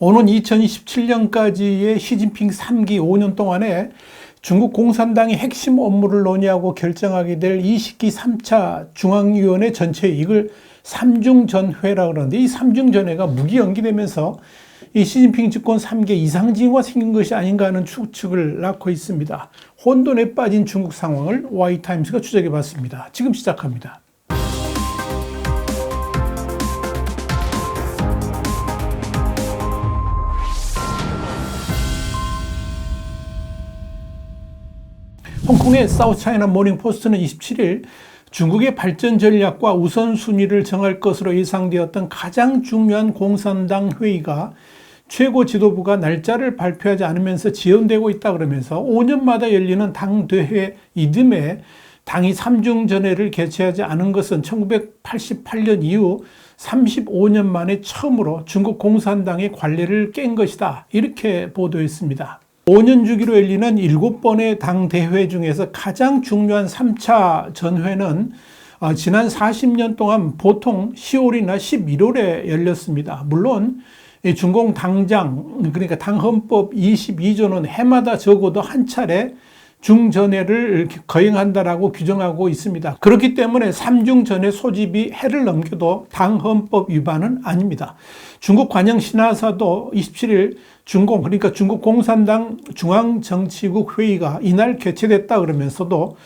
오는 2027년까지의 시진핑 3기 5년 동안에 중국 공산당이 핵심 업무를 논의하고 결정하게 될 20기 3차 중앙위원회 전체회, 이걸 삼중전회라고 그러는데, 이 삼중전회가 무기 연기되면서 이 시진핑 집권 3기 이상징후가 생긴 것이 아닌가 하는 추측을 낳고 있습니다. 혼돈에 빠진 중국 상황을 Y타임스가 추적해 봤습니다. 지금 시작합니다. 홍콩의 사우스차이나 모닝포스트는 27일 중국의 발전 전략과 우선순위를 정할 것으로 예상되었던 가장 중요한 공산당 회의가 최고 지도부가 날짜를 발표하지 않으면서 지연되고 있다 그러면서 5년마다 열리는 당대회 이듬해 당이 삼중전회를 개최하지 않은 것은 1988년 이후 35년 만에 처음으로 중국 공산당의 관례를 깬 것이다, 이렇게 보도했습니다. 5년 주기로 열리는 7번의 당대회 중에서 가장 중요한 3차 전회는 지난 40년 동안 보통 10월이나 11월에 열렸습니다. 물론 중공 당장, 그러니까 당헌법 22조는 해마다 적어도 한 차례 중전회를 거행한다라고 규정하고 있습니다. 그렇기 때문에 삼중전회 소집이 해를 넘겨도 당헌법 위반은 아닙니다. 중국 관영신화사도 27일 중공, 그러니까 중국 공산당 중앙정치국 회의가 이날 개최됐다 그러면서도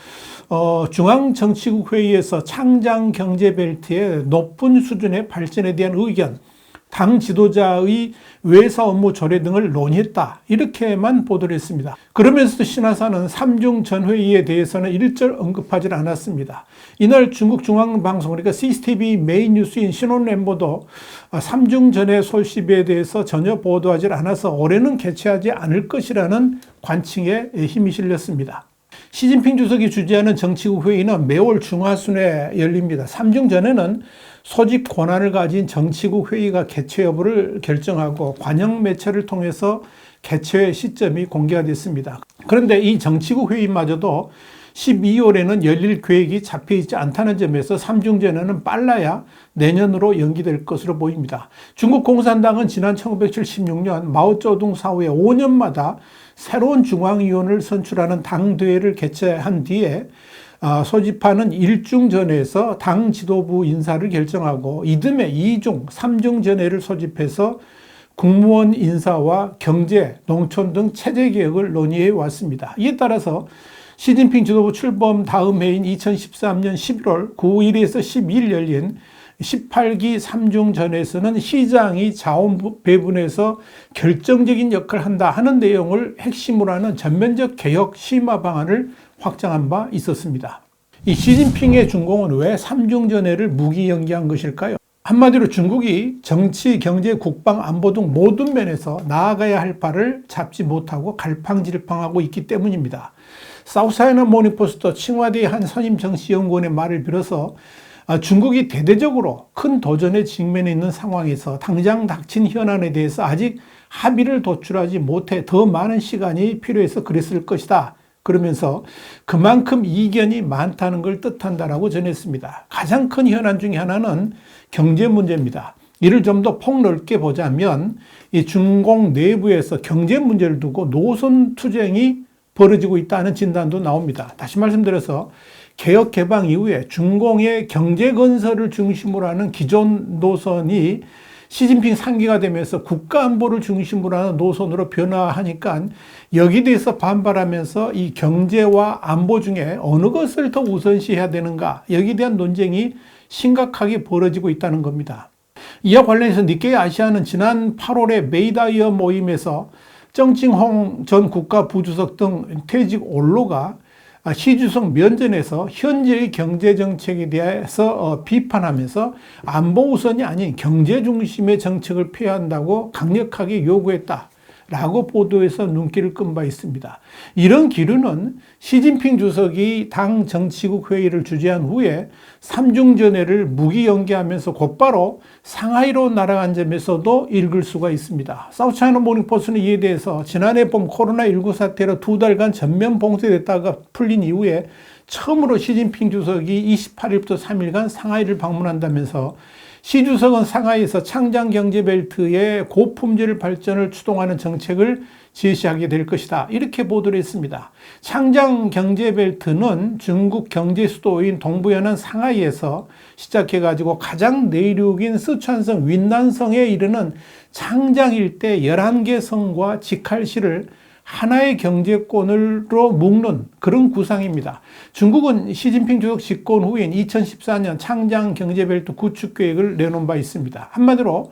중앙정치국 회의에서 창장경제벨트의 높은 수준의 발전에 대한 의견, 당 지도자의 외사 업무 조례 등을 논의했다, 이렇게만 보도를 했습니다. 그러면서도 신화사는 삼중전회의에 대해서는 일절 언급하지 않았습니다. 이날 중국 중앙방송, 그러니까 CCTV 메인 뉴스인 신혼램보도 삼중전회 소집에 대해서 전혀 보도하지 않아서 올해는 개최하지 않을 것이라는 관측에 힘이 실렸습니다. 시진핑 주석이 주재하는 정치국 회의는 매월 중하순에 열립니다. 삼중전회는 소집 권한을 가진 정치국 회의가 개최 여부를 결정하고 관영 매체를 통해서 개최 시점이 공개가 됐습니다. 그런데 이 정치국 회의마저도 12월에는 열릴 계획이 잡혀 있지 않다는 점에서 삼중전회는 빨라야 내년으로 연기될 것으로 보입니다. 중국 공산당은 지난 1976년 마오쩌둥 사후에 5년마다 새로운 중앙위원을 선출하는 당대회를 개최한 뒤에 소집하는 일중전회에서 당 지도부 인사를 결정하고 이듬해 2중, 3중전회를 소집해서 국무원 인사와 경제, 농촌 등 체제개혁을 논의해 왔습니다. 이에 따라서 시진핑 지도부 출범 다음 해인 2013년 11월 9일에서 12일 열린 18기 삼중전회에서는 시장이 자원 배분에서 결정적인 역할을 한다 하는 내용을 핵심으로 하는 전면적 개혁 심화 방안을 확정한 바 있었습니다. 이 시진핑의 중공은 왜 삼중전회를 무기 연기한 것일까요? 한마디로 중국이 정치, 경제, 국방, 안보 등 모든 면에서 나아가야 할 바를 잡지 못하고 갈팡질팡하고 있기 때문입니다. 사우스차이나 모닝포스트 칭화대의 한 선임 정치연구원의 말을 빌어서 중국이 대대적으로 큰 도전에 직면해 있는 상황에서 당장 닥친 현안에 대해서 아직 합의를 도출하지 못해 더 많은 시간이 필요해서 그랬을 것이다, 그러면서 그만큼 이견이 많다는 걸 뜻한다라고 전했습니다. 가장 큰 현안 중에 하나는 경제 문제입니다. 이를 좀 더 폭넓게 보자면 이 중공 내부에서 경제 문제를 두고 노선 투쟁이 벌어지고 있다는 진단도 나옵니다. 다시 말씀드려서 개혁 개방 이후에 중공의 경제 건설을 중심으로 하는 기존 노선이 시진핑 3기가 되면서 국가 안보를 중심으로 하는 노선으로 변화하니까 여기에 대해서 반발하면서 이 경제와 안보 중에 어느 것을 더 우선시해야 되는가, 여기에 대한 논쟁이 심각하게 벌어지고 있다는 겁니다. 이와 관련해서 니케이 아시아는 지난 8월에 메이다이어 모임에서 정칭홍 전 국가부주석 등 퇴직 원로가 시 주석 면전에서 현재의 경제정책에 대해서 비판하면서 안보 우선이 아닌 경제 중심의 정책을 펴야 한다고 강력하게 요구했다 라고 보도해서 눈길을 끈 바 있습니다. 이런 기류는 시진핑 주석이 당 정치국 회의를 주재한 후에 삼중전회를 무기 연기하면서 곧바로 상하이로 날아간 점에서도 읽을 수가 있습니다. 사우스차이나 모닝포스트는 이에 대해서 지난해 봄 코로나19 사태로 2달간 전면 봉쇄됐다가 풀린 이후에 처음으로 시진핑 주석이 28일부터 3일간 상하이를 방문한다면서 시 주석은 상하이에서 창장 경제벨트의 고품질 발전을 추동하는 정책을 제시하게 될 것이다. 이렇게 보도를 했습니다. 창장 경제벨트는 중국 경제 수도인 동부연안 상하이에서 시작해가지고 가장 내륙인 쓰촨성, 윈난성에 이르는 창장 일대 11개 성과 직할시를 하나의 경제권으로 묶는 그런 구상입니다. 중국은 시진핑 주석 집권 후인 2014년 창장 경제벨트 구축 계획을 내놓은 바 있습니다. 한마디로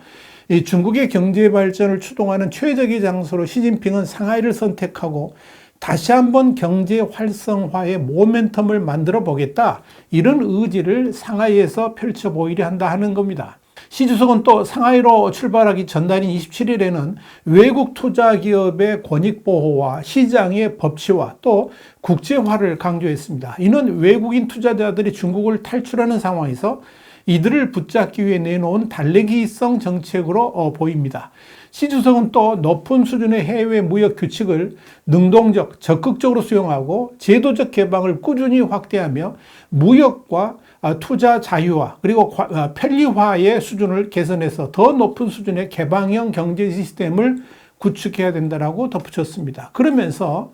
이 중국의 경제 발전을 추동하는 최적의 장소로 시진핑은 상하이를 선택하고 다시 한번 경제 활성화의 모멘텀을 만들어 보겠다. 이런 의지를 상하이에서 펼쳐 보이려 한다 하는 겁니다. 시 주석은 또 상하이로 출발하기 전날인 27일에는 외국 투자 기업의 권익 보호와 시장의 법치화 또 국제화를 강조했습니다. 이는 외국인 투자자들이 중국을 탈출하는 상황에서 이들을 붙잡기 위해 내놓은 달래기성 정책으로 보입니다. 시 주석은 또 높은 수준의 해외 무역 규칙을 능동적, 적극적으로 수용하고 제도적 개방을 꾸준히 확대하며 무역과 투자 자유화 그리고 편리화의 수준을 개선해서 더 높은 수준의 개방형 경제 시스템을 구축해야 된다라고 덧붙였습니다. 그러면서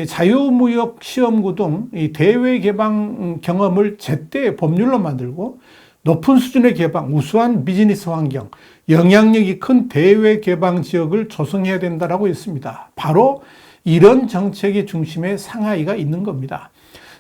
자유무역 시험구 등 대외 개방 경험을 제때 법률로 만들고 높은 수준의 개방, 우수한 비즈니스 환경, 영향력이 큰 대외 개방 지역을 조성해야 된다라고 했습니다. 바로 이런 정책의 중심에 상하이가 있는 겁니다.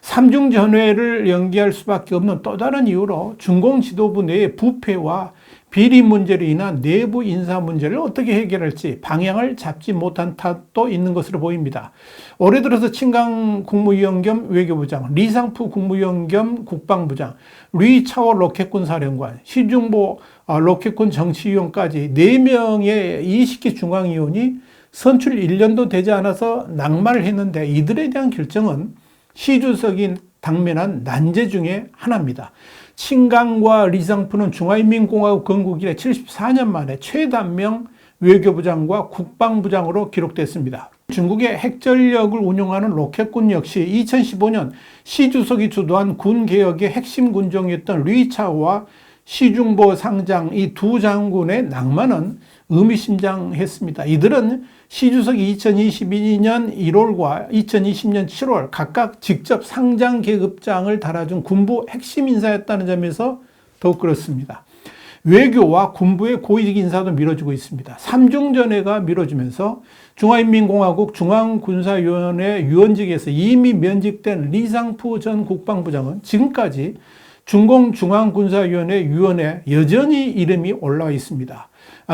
삼중전회를 연기할 수밖에 없는 또 다른 이유로 중공 지도부 내의 부패와 비리 문제로 인한 내부 인사 문제를 어떻게 해결할지 방향을 잡지 못한 탓도 있는 것으로 보입니다. 올해 들어서 친강 국무위원 겸 외교부장, 리상푸 국무위원 겸 국방부장, 리차오 로켓군 사령관, 시중보 로켓군 정치위원까지 4명의 20기 중앙위원이 선출 1년도 되지 않아서 낙마를 했는데 이들에 대한 결정은 시 주석이 당면한 난제 중에 하나입니다. 친강과 리상푸는 중화인민공화국 건국 이래 74년 만에 최단명 외교부장과 국방부장으로 기록됐습니다. 중국의 핵전력을 운용하는 로켓군 역시 2015년 시 주석이 주도한 군개혁의 핵심 군종이었던 리차오와 시중보 상장 이 두 장군의 낙마는 의미심장했습니다. 이들은 시 주석이 2022년 1월과 2020년 7월 각각 직접 상장 계급장을 달아준 군부 핵심 인사였다는 점에서 더욱 그렇습니다. 외교와 군부의 고위직 인사도 미뤄지고 있습니다. 삼중전회가 미뤄지면서 중화인민공화국 중앙군사위원회 위원직에서 이미 면직된 리상푸 전 국방부장은 지금까지 중공중앙군사위원회 위원회에 여전히 이름이 올라와 있습니다.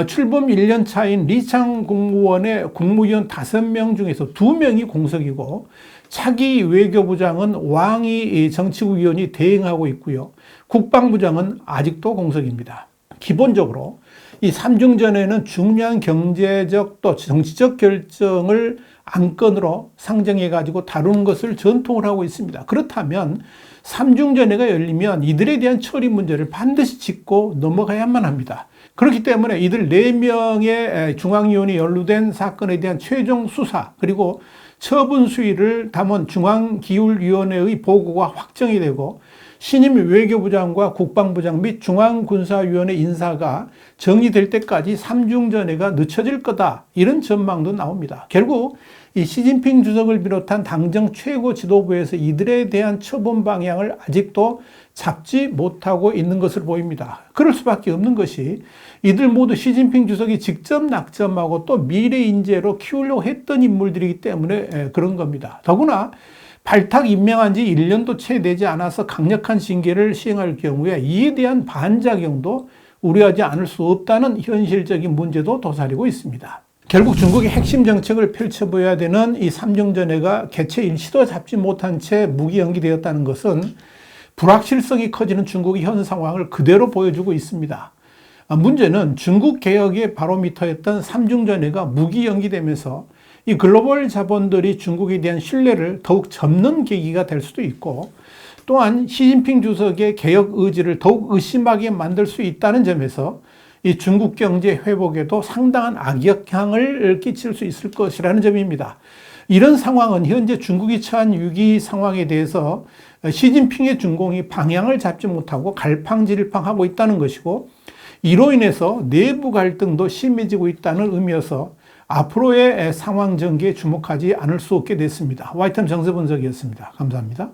출범 1년 차인 리창 국무원의 국무위원 5명 중에서 2명이 공석이고 차기 외교부장은 왕이 정치국위원이 대행하고 있고요. 국방부장은 아직도 공석입니다. 기본적으로 이 삼중전에는 중요한 경제적 또 정치적 결정을 안건으로 상정해가지고 다루는 것을 전통을 하고 있습니다. 그렇다면 삼중전회가 열리면 이들에 대한 처리 문제를 반드시 짚고 넘어가야만 합니다. 그렇기 때문에 이들 4명의 중앙위원이 연루된 사건에 대한 최종 수사 그리고 처분 수위를 담은 중앙기율위원회의 보고가 확정이 되고 신임 외교부장과 국방부장 및 중앙군사위원회 인사가 정리될 때까지 삼중전회가 늦춰질 거다. 이런 전망도 나옵니다. 결국 이 시진핑 주석을 비롯한 당정 최고 지도부에서 이들에 대한 처분 방향을 아직도 잡지 못하고 있는 것으로 보입니다. 그럴 수밖에 없는 것이 이들 모두 시진핑 주석이 직접 낙점하고 또 미래 인재로 키우려고 했던 인물들이기 때문에 그런 겁니다. 더구나 발탁 임명한 지 1년도 채 되지 않아서 강력한 징계를 시행할 경우에 이에 대한 반작용도 우려하지 않을 수 없다는 현실적인 문제도 도사리고 있습니다. 결국 중국의 핵심 정책을 펼쳐보여야 되는 이 삼중전회가 개최 일시도 잡지 못한 채 무기 연기되었다는 것은 불확실성이 커지는 중국의 현 상황을 그대로 보여주고 있습니다. 문제는 중국 개혁의 바로미터였던 삼중전회가 무기 연기되면서 이 글로벌 자본들이 중국에 대한 신뢰를 더욱 접는 계기가 될 수도 있고 또한 시진핑 주석의 개혁 의지를 더욱 의심하게 만들 수 있다는 점에서 이 중국 경제 회복에도 상당한 악영향을 끼칠 수 있을 것이라는 점입니다. 이런 상황은 현재 중국이 처한 위기 상황에 대해서 시진핑의 중공이 방향을 잡지 못하고 갈팡질팡하고 있다는 것이고, 이로 인해서 내부 갈등도 심해지고 있다는 의미여서 앞으로의 상황 전개에 주목하지 않을 수 없게 됐습니다. 와이턴 정세 분석이었습니다. 감사합니다.